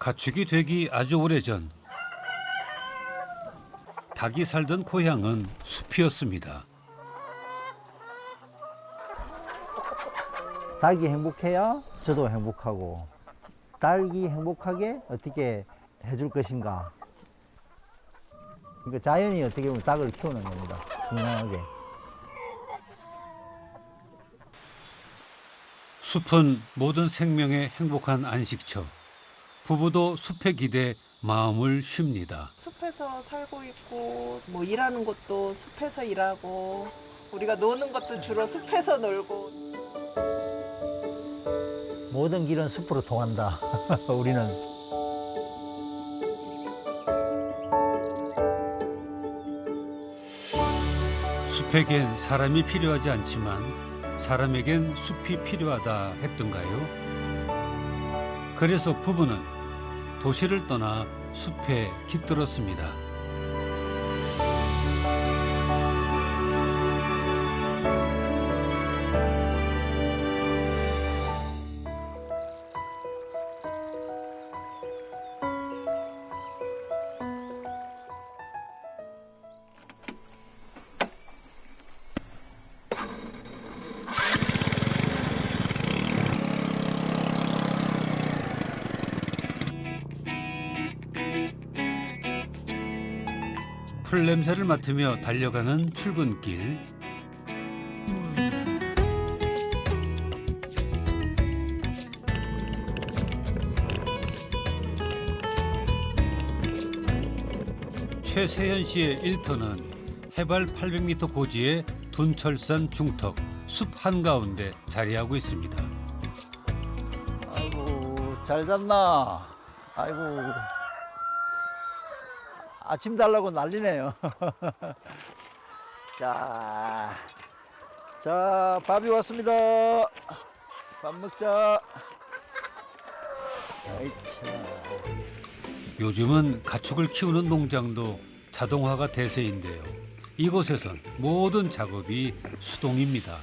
가축이 되기 아주 오래전 닭이 살던 고향은 숲이었습니다. 닭이 행복해야 저도 행복하고, 닭이 행복하게 어떻게 해줄 것인가. 그러니까 자연이 어떻게 보면 닭을 키우는 겁니다. 건강하게. 숲은 모든 생명의 행복한 안식처. 부부도 숲에 기대 마음을 쉽니다. 숲에서 살고 있고 뭐 일하는 것도 숲에서 일하고 우리가 노는 것도 주로 숲에서 놀고. 모든 길은 숲으로 통한다. 우리는. 숲에겐 사람이 필요하지 않지만 사람에겐 숲이 필요하다 했던가요? 그래서 부부는 도시를 떠나 숲에 깃들었습니다. 풀 냄새를 맡으며 달려가는 출근길. 최세현 씨의 일터는 해발 800m 고지의 둔철산 중턱 숲 한가운데 자리하고 있습니다. 아이고, 잘 잤나? 아이고. 아침 달라고 난리네요. 자, 밥이 왔습니다. 밥 먹자. 아이차. 요즘은 가축을 키우는 농장도 자동화가 대세인데요. 이곳에선 모든 작업이 수동입니다.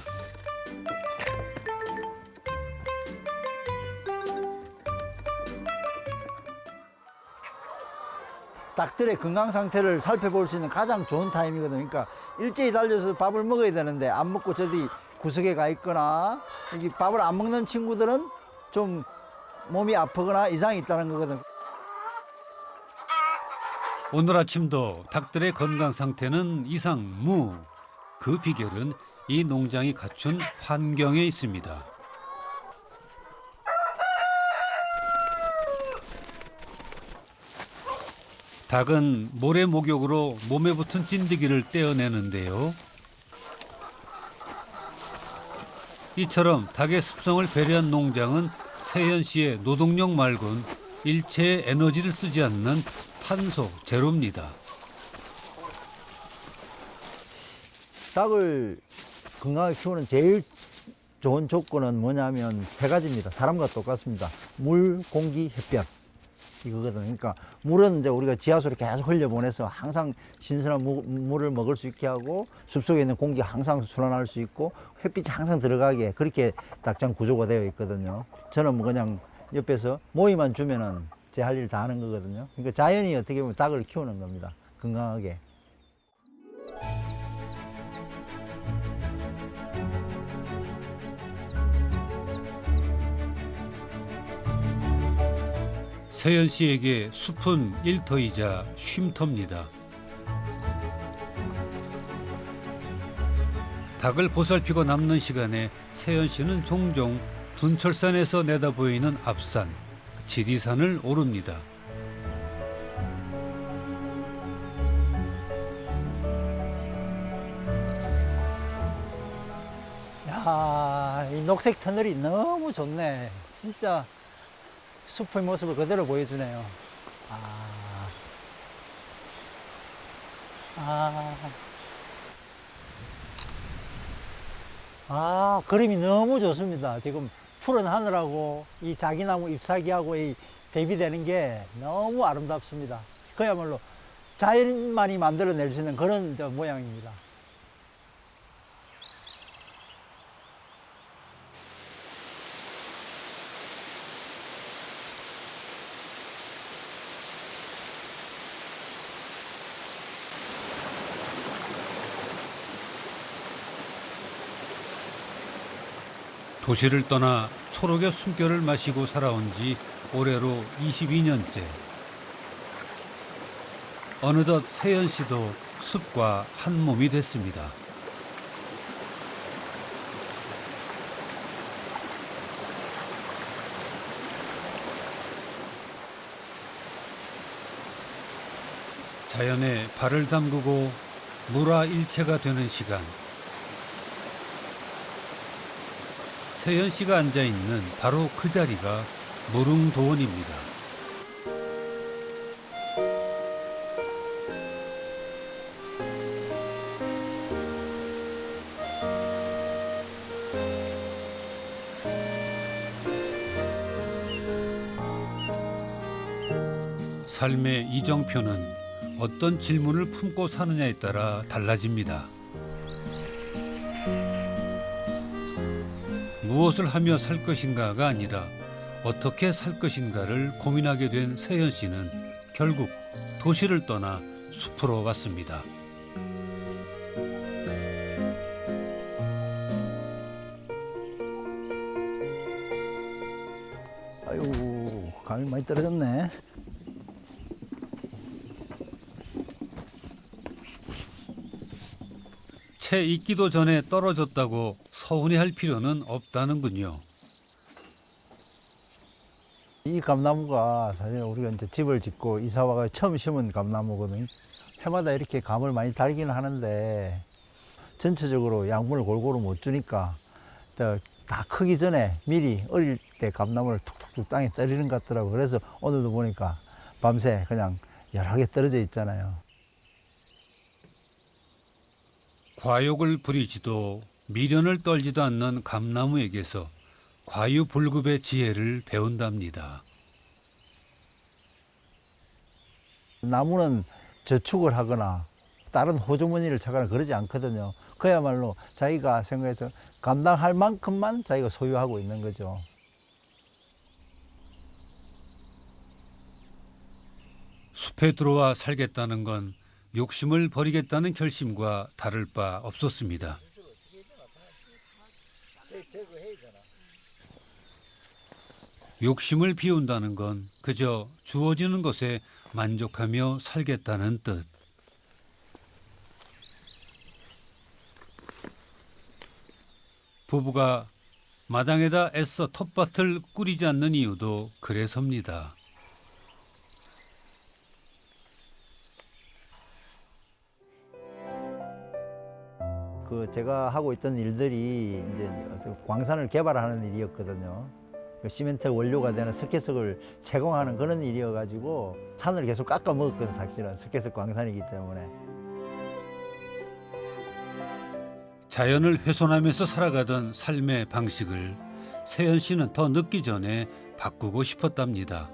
닭들의 건강 상태를 살펴볼 수 있는 가장 좋은 타임이거든요. 그러니까 일제히 달려서 밥을 먹어야 되는데 안 먹고 저기 구석에 가 있거나 여기 밥을 안 먹는 친구들은 좀 몸이 아프거나 이상이 있다는 거거든요. 오늘 아침도 닭들의 건강 상태는 이상무. 그 비결은 이 농장이 갖춘 환경에 있습니다. 닭은 모래 목욕으로 몸에 붙은 찐득이를 떼어내는데요. 이처럼 닭의 습성을 배려한 농장은 세현 씨의 노동력 말곤 일체의 에너지를 쓰지 않는 탄소 제로입니다. 닭을 건강하게 키우는 제일 좋은 조건은 뭐냐면 세 가지입니다. 사람과 똑같습니다. 물, 공기, 햇볕. 이거거든요. 그러니까 물은 이제 우리가 지하수로 계속 흘려보내서 항상 신선한 물을 먹을 수 있게 하고, 숲속에 있는 공기가 항상 순환할 수 있고, 햇빛이 항상 들어가게 그렇게 닭장 구조가 되어 있거든요. 저는 뭐 그냥 옆에서 모이만 주면은 제 할 일 다 하는 거거든요. 그러니까 자연이 어떻게 보면 닭을 키우는 겁니다. 건강하게. 세연 씨에게 숲은 일터이자 쉼터입니다. 닭을 보살피고 남는 시간에 세연 씨는 종종 둔철산에서 내다보이는 앞산, 지리산을 오릅니다. 야, 이 녹색 터널이 너무 좋네. 진짜 숲의 모습을 그대로 보여주네요. 그림이 너무 좋습니다. 지금 푸른 하늘하고 이 자기나무 잎사귀하고 이 대비되는 게 너무 아름답습니다. 그야말로 자연만이 만들어낼 수 있는 그런 모양입니다. 도시를 떠나 초록의 숨결을 마시고 살아온 지 올해로 22년째. 어느덧 세연 씨도 숲과 한 몸이 됐습니다. 자연에 발을 담그고 물화일체가 되는 시간. 세연 씨가 앉아 있는 바로 그 자리가 무릉도원입니다. 삶의 이정표는 어떤 질문을 품고 사느냐에 따라 달라집니다. 무엇을 하며 살 것인가가 아니라 어떻게 살 것인가를 고민하게 된 세연 씨는 결국 도시를 떠나 숲으로 왔습니다. 아이고, 감이 많이 떨어졌네. 채 익기도 전에 떨어졌다고 서운해할 필요는 없다는군요. 이 감나무가 사실 우리가 이제 집을 짓고 이사 와가 처음 심은 감나무거든요. 해마다 이렇게 감을 많이 달기는 하는데 전체적으로 양분을 골고루 못 주니까 다 크기 전에 미리 어릴 때 감나무를 툭툭툭 땅에 떨어지는 것 같더라고요. 그래서 오늘도 보니까 밤새 그냥 여러 개 떨어져 있잖아요. 과욕을 부리지도 미련을 떨지도 않는 감나무에게서 과유불급의 지혜를 배운답니다. 나무는 저축을 하거나 다른 호주머니를 찾거나 그러지 않거든요. 그야말로 자기가 생각해서 감당할 만큼만 자기가 소유하고 있는 거죠. 숲에 들어와 살겠다는 건 욕심을 버리겠다는 결심과 다를 바 없었습니다. 욕심을 비운다는 건 그저 주어지는 것에 만족하며 살겠다는 뜻. 부부가 마당에다 애써 텃밭을 꾸리지 않는 이유도 그래서입니다. 제가 하고 있던 일들이 이제 광산을 개발하는 일이었거든요. 시멘트 원료가 되는 석회석을 제공하는 그런 일이어가지고 산을 계속 깎아 먹었거든요. 사실은 석회석 광산이기 때문에. 자연을 훼손하면서 살아가던 삶의 방식을 세연 씨는 더 늦기 전에 바꾸고 싶었답니다.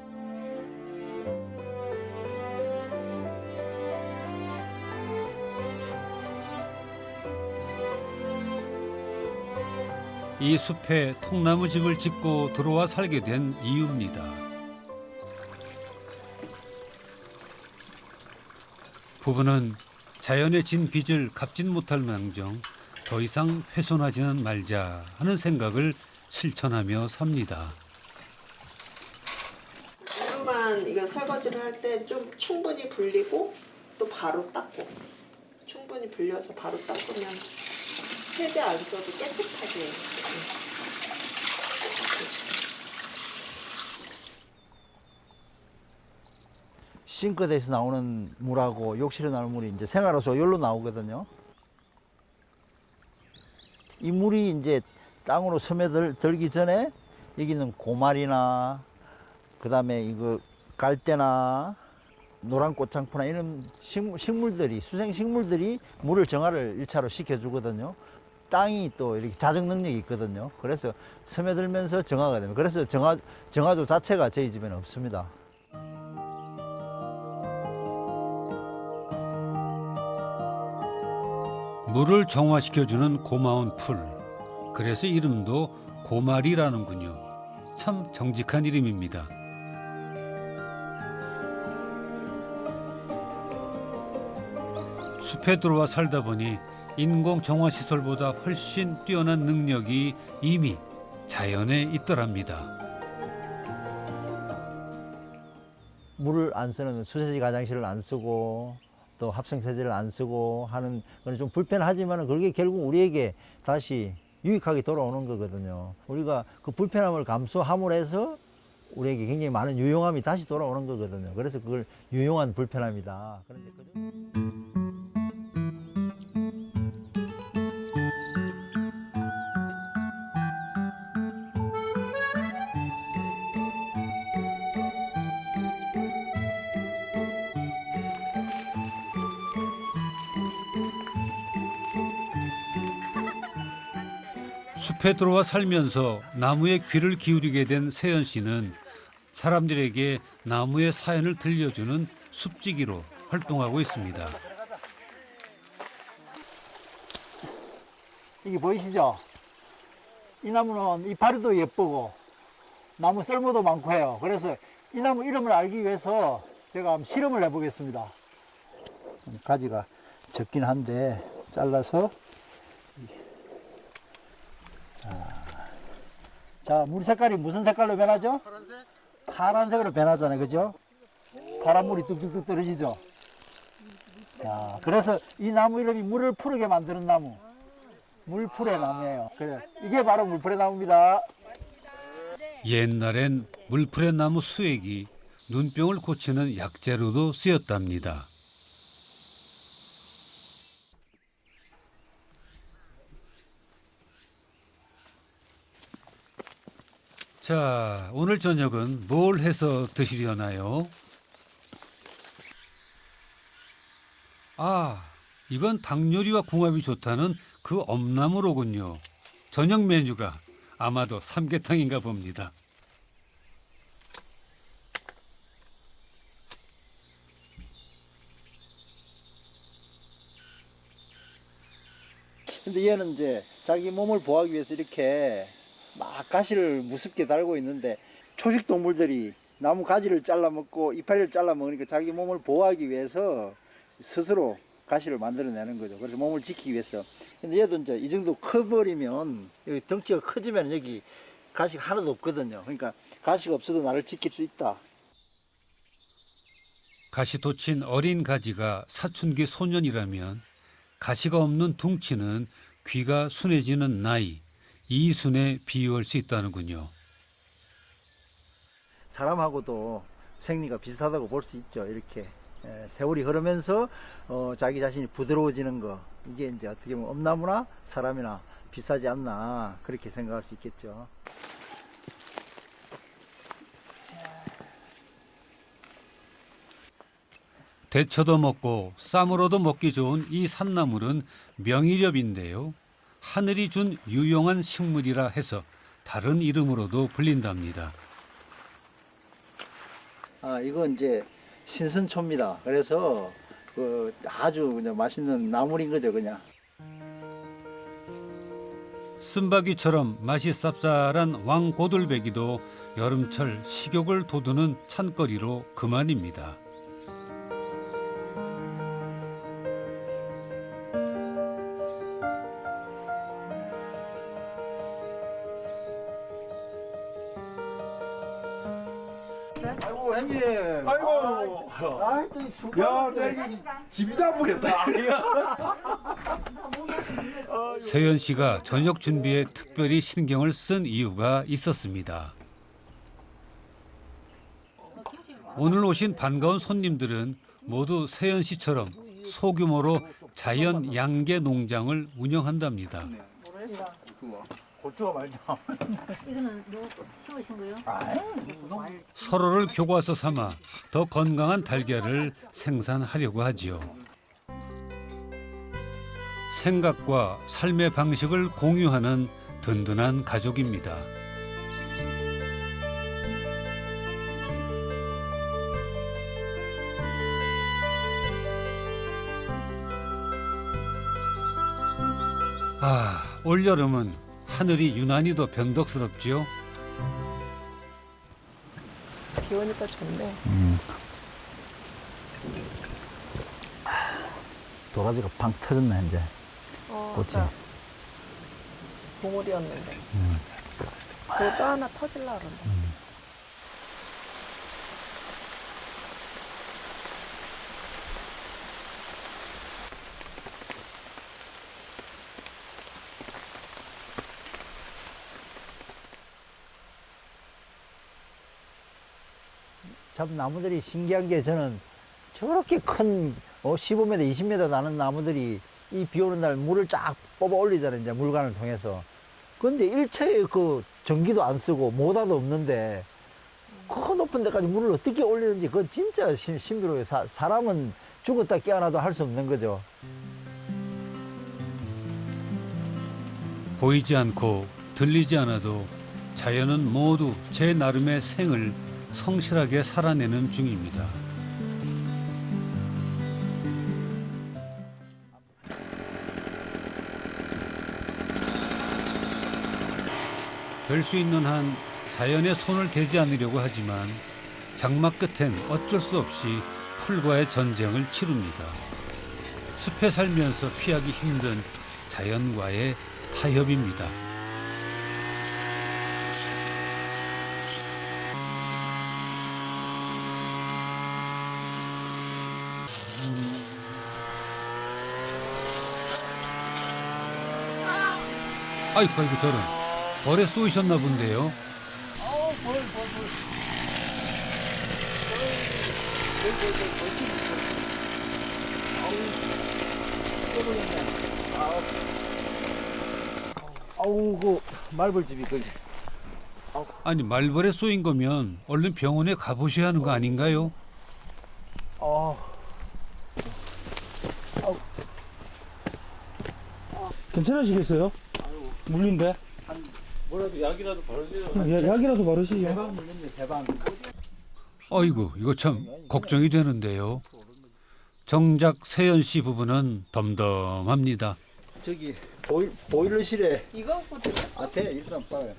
이 숲에 통나무 집을 짓고 들어와 살게 된 이유입니다. 부부는 자연에 진 빚을 갚진 못할 망정 더 이상 훼손하지는 말자 하는 생각을 실천하며 삽니다. 물만 이거 설거지를 할 때 좀 충분히 불리고 또 바로 닦고 충분히 불려서 바로 닦으면 세제 안 써도 깨끗하게. 싱크대에서 나오는 물하고 욕실에 나오는 물이 이제 생활호수 여기로 나오거든요. 이 물이 이제 땅으로 스며들기 전에 여기는 고말이나 그다음에 이거 갈대나 노란 꽃창포나 이런 식물들이 수생식물들이 물을 정화를 1차로 시켜주거든요. 땅이 또 이렇게 자정 능력이 있거든요. 그래서 스며들면서 정화가 됩니다. 그래서 정화조 자체가 저희 집에는 없습니다. 물을 정화시켜주는 고마운 풀. 그래서 이름도 고말이라는군요. 참 정직한 이름입니다. 숲에 들어와 살다 보니 인공 정화시설보다 훨씬 뛰어난 능력이 이미 자연에 있더랍니다. 물을 안 쓰는 수세지 가장실을 안 쓰고 또 합성세제를 안 쓰고 하는 건 좀 불편하지만 그게 결국 우리에게 다시 유익하게 돌아오는 거거든요. 우리가 그 불편함을 감수함으로 해서 우리에게 굉장히 많은 유용함이 다시 돌아오는 거거든요. 그래서 그걸 유용한 불편함이다. 그런데 숲에 들어와 살면서 나무에 귀를 기울이게 된 세연 씨는 사람들에게 나무의 사연을 들려주는 숲지기로 활동하고 있습니다. 이게 보이시죠? 이 나무는 이파리도 예쁘고 나무 쓸모도 많고 해요. 그래서 이 나무 이름을 알기 위해서 제가 한번 실험을 해보겠습니다. 가지가 적긴 한데 잘라서 자, 물 색깔이 무슨 색깔로 변하죠? 파란색? 파란색으로 변하잖아요. 그죠? 파란 물이 뚝뚝뚝 떨어지죠? 자, 그래서 이 나무 이름이 물을 푸르게 만드는 나무. 물풀의 나무예요. 그래, 이게 바로 물풀의 나무입니다. 옛날엔 물풀의 나무 수액이 눈병을 고치는 약재로도 쓰였답니다. 자, 오늘 저녁은 뭘 해서 드시려나요? 아, 이건 닭 요리와 궁합이 좋다는 그 엄나무로군요. 저녁 메뉴가 아마도 삼계탕인가 봅니다. 근데 얘는 이제 자기 몸을 보호하기 위해서 이렇게 막 가시를 무섭게 달고 있는데 초식 동물들이 나무 가지를 잘라 먹고 이파리를 잘라 먹으니까 자기 몸을 보호하기 위해서 스스로 가시를 만들어내는 거죠. 그래서 몸을 지키기 위해서. 근데 얘도 이제 이 정도 커버리면 여기 덩치가 커지면 여기 가시가 하나도 없거든요. 그러니까 가시가 없어도 나를 지킬 수 있다. 가시 돋친 어린 가지가 사춘기 소년이라면 가시가 없는 둥치는 귀가 순해지는 나이, 이순에 비유할 수 있다는군요. 사람하고도 생리가 비슷하다고 볼 수 있죠. 이렇게 세월이 흐르면서 자기 자신이 부드러워지는 거, 이게 이제 어떻게 보면 엄나무나 사람이나 비슷하지 않나 그렇게 생각할 수 있겠죠. 데쳐도 먹고 쌈으로도 먹기 좋은 이 산나물은 명이렵인데요. 하늘이 준 유용한 식물이라 해서 다른 이름으로도 불린답니다. 이건 이제 신선초입니다. 그래서 아주 그냥 맛있는 나물인 거죠, 그냥. 쓴바귀처럼 맛이 쌉쌀한 왕고들배기도 여름철 식욕을 돋우는 찬거리로 그만입니다. 아이고, 형님. 아이고. 야, 나 이거 집이 잡으겠다. 세연 씨가 저녁 준비에 특별히 신경을 쓴 이유가 있었습니다. 오늘 오신 반가운 손님들은 모두 세연 씨처럼 소규모로 자연 양계 농장을 운영한답니다. 고추가 말죠. 이거는 뭐 심으신 거예요? 서로를 교과서 삼아 더 건강한 달걀을 생산하려고 하지요. 생각과 삶의 방식을 공유하는 든든한 가족입니다. 올여름은 하늘이 유난히도 변덕스럽지요. 비 오니까 좋네. 도라지가 팡 터졌네, 이제. 꽃이. 보물이었는데. 그리고 또 하나 터질라 그런다. 참 나무들이 신기한 게 저는 저렇게 큰 15m, 20m 나는 나무들이 이 비 오는 날 물을 쫙 뽑아 올리잖아요. 이제 물관을 통해서. 근데 일체의 그 전기도 안 쓰고 모다도 없는데 그 높은 데까지 물을 어떻게 올리는지 그건 진짜 신비로워요. 사람은 죽었다 깨어나도 할 수 없는 거죠. 보이지 않고 들리지 않아도 자연은 모두 제 나름의 생을 성실하게 살아내는 중입니다. 될 수 있는 한 자연의 손을 대지 않으려고 하지만 장막 끝엔 어쩔 수 없이 풀과의 전쟁을 치릅니다. 숲에 살면서 피하기 힘든 자연과의 타협입니다. 아이고 저런 벌에 쏘이셨나 본데요. 아우, 그 말벌집이 거기. 아니 말벌에 쏘인 거면 얼른 병원에 가보셔야 하는 거 아닌가요? 괜찮으시겠어요? 물린데? 뭐라도 약이라도 바르세요. 약이라도 바르시죠. 대박 물렸네, 대박. 아이고 이거 참 걱정이 되는데요. 정작 세연 씨 부부는 덤덤합니다. 저기 보일러실에 이거 보세요. 돼 일단 봐요.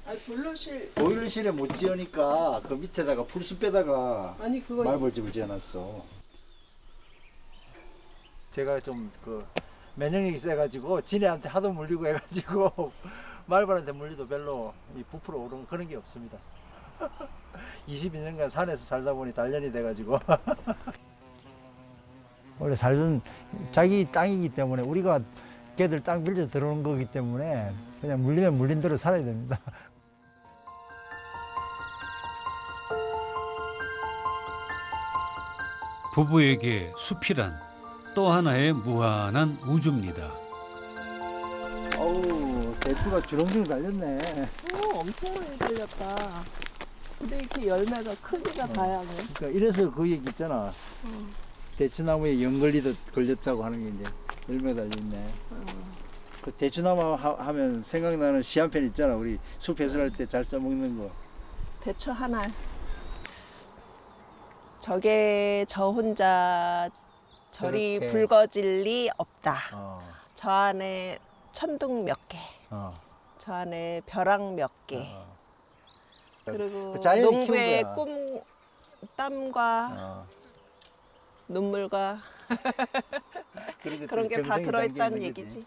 아니 블루실 보일러실에 못 지으니까 그 밑에다가 풀숲에다가 아니 그거 말벌집을 지어놨어. 제가 좀 그 면역력이 세가지고 지네한테 하도 물리고 해가지고 말벌한테 물리도 별로 이 부풀어 오르는 그런 게 없습니다. 22년간 산에서 살다 보니 단련이 돼가지고. 원래 살던 자기 땅이기 때문에 우리가 걔들 땅 빌려서 들어오는 거기 때문에 그냥 물리면 물린 대로 살아야 됩니다. 부부에게 숲이란 또 하나의 무한한 우주입니다. 어우, 대추가 주렁주렁 달렸네. 엄청 많이 달렸다. 근데 이렇게 열매가 크기가 다양해. 그러니까 이래서 그 얘기 있잖아. 대추나무에 연 걸렸다고 하는 게 이제 열매 달렸네. 그 대추나무 하면 생각나는 시 한 편 있잖아. 우리 숲 해설할 때 잘 써먹는 거. 대추 하나. 저게 저 혼자 절이 저렇게. 붉어질 리 없다. 어, 저 안에 천둥 몇 개, 어. 저 안에 벼락 몇 개. 어. 그리고 그 자연이 농부의 키운 거야. 꿈, 땀과 어. 눈물과 그런 게 다 들어있다는 얘기지.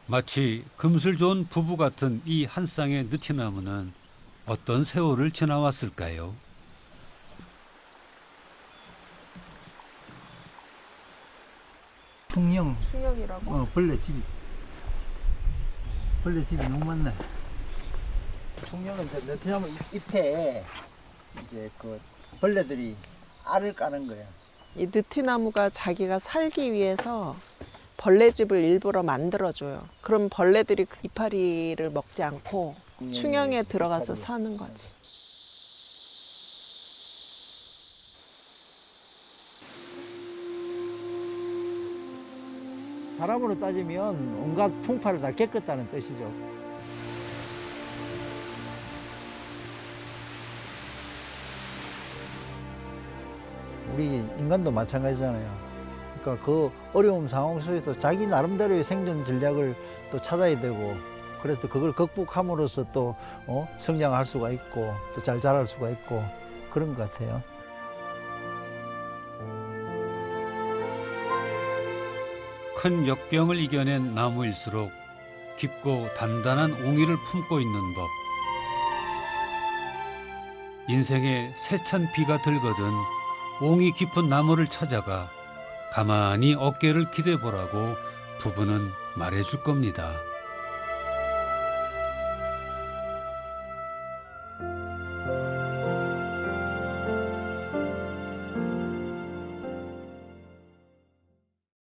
마치 금슬 좋은 부부 같은 이 한 쌍의 느티나무는 어떤 세월을 지나왔을까요? 풍령, 충격이라고? 벌레집이. 벌레집이 너무 많네. 풍령은 베트남 잎에 이제 그 벌레들이 알을 까는 거야. 이 느티나무가 자기가 살기 위해서 벌레집을 일부러 만들어줘요. 그럼 벌레들이 그 이파리를 먹지 않고 충형에 들어가서 사는 거지. 사람으로 따지면 온갖 풍파를 다 겪었다는 뜻이죠. 우리 인간도 마찬가지잖아요. 그러니까 그 어려운 상황 속에서 자기 나름대로의 생존 전략을 또 찾아야 되고, 그래서 그걸 극복함으로써 또 성장할 수가 있고 또 잘 자랄 수가 있고 그런 것 같아요. 큰 역경을 이겨낸 나무일수록 깊고 단단한 옹의를 품고 있는 법. 인생에 세찬 비가 들거든 옹이 깊은 나무를 찾아가 가만히 어깨를 기대보라고 부부는 말해줄 겁니다.